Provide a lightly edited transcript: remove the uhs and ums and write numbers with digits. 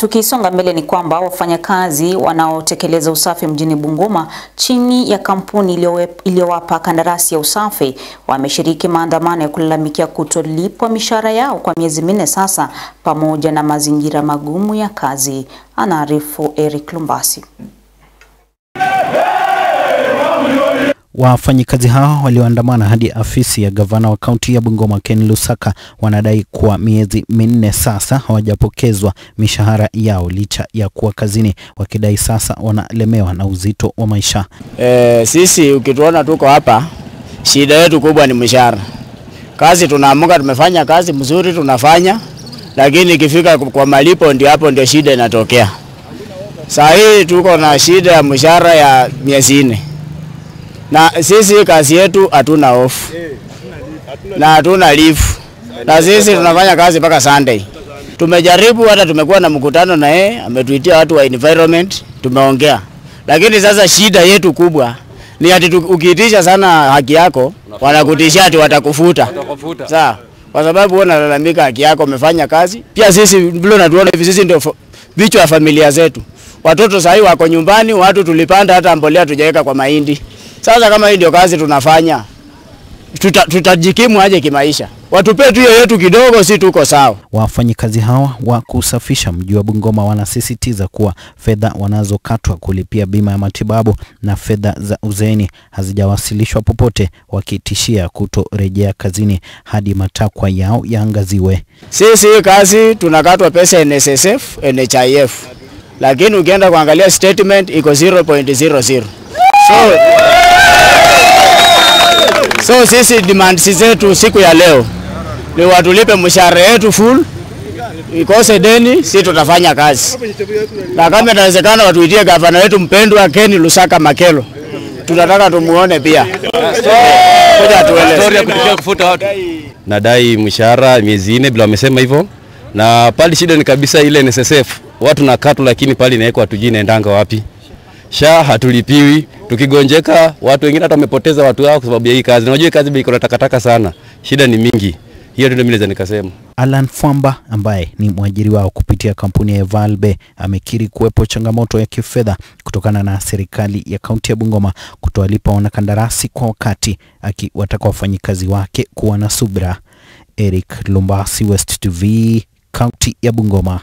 tukisonga mbele ni kwamba wafanyakazi wanaotekeleza usafi mjini Bungoma chini ya kampuni iliyowapa kandarasi ya usafi wameshiriki maandamano ya kulalamikia kutolipwa mishahara yao kwa miezi 4 sasa pamoja na mazingira magumu ya kazi. Anaarifu Eric Lumbasi. Wafanyikazi hao walioandamana hadi afisi ya gavana wa kaunti ya Bungoma Ken Lusaka wanadai kuwa miezi 4 sasa hawajapokezwa mishahara yao licha ya kuwa kazini, wakidai sasa wanalemewa na uzito wa maisha. Sisi ukituona tuko hapa, shida yetu kubwa ni mshahara. Kazi tunaamuka tumefanya kazi mzuri tunafanya, lakini ikifika kwa malipo ndio hapo ndio shida inatokea. Saa hii tuko na shida ya mshahara ya miezi 4. Na sisi kazi yetu hatuna off. Na hatuna leave. Na sisi tunafanya kazi mpaka Sunday. Tumejaribu hata tumekuwa na mkutano na yeye, ametuitia watu wa environment, tumeongea. Lakini sasa shida yetu kubwa ni ati ukiitisha sana haki yako, wanakutishia ati watakufuta. Sawa. Kwa sababu wanalalamika haki yako umefanya kazi. Pia sisi vile natuona hivi sisi ndio vichwa ya familia zetu. Watoto sasa wako nyumbani, watu tulipanda hata mbolea tujaweka kwa mahindi. Sasa kama hii ndio kazi tunafanya, tutajikimu aje kimaisha? Watupe tu yetu kidogo, si tuko sawa. Wafanyikazi hawa wa kusafisha mji wa Bungoma wanasisitiza kuwa fedha wanazokatwa kulipia bima ya matibabu na fedha za uzeeni hazijawasilishwa popote, wakitishia kutorejea kazini hadi matakwa yao yaangaziwe. Sisi kazi tunakatwa pesa NSSF, NHIF. Lakini ukienda kuangalia statement iko 0.00. So sisi demands zetu siku ya leo ni watulipe mshahara yetu full, ikose deni, sisi tutafanya kazi. Na kama inawezekana watuitie gavana wetu mpendwa Ken Lusaka Makelo. Tunataka tumuone pia. Kuja tueleze. Story ya kutishia kufuta watu. Nadai mshahara miezi 4 bila wamesema hivyo. Na pali shida ni kabisa ile NSSF. Watu nakatwa lakini pali inawekwa hatujui inaendanga wapi. SHA hatulipiwi, tukigonjeka watu wengine hata wamepoteza watu wao kwa sababu ya hii kazi. Unajua kazi iko na takataka sana. Shida ni mingi. Hiyo ndio mimi naweza nikasema. Alan Fwamba ambaye ni mwajiri wao kupitia kampuni ya Valbe amekiri kuwepo changamoto ya kifedha kutokana na serikali ya kaunti ya Bungoma kutowalipa wanakandarasi kwa wakati, akiwataka wafanyikazi wake kuwa na subira. Eric Lumbasi, West TV, kaunti ya Bungoma.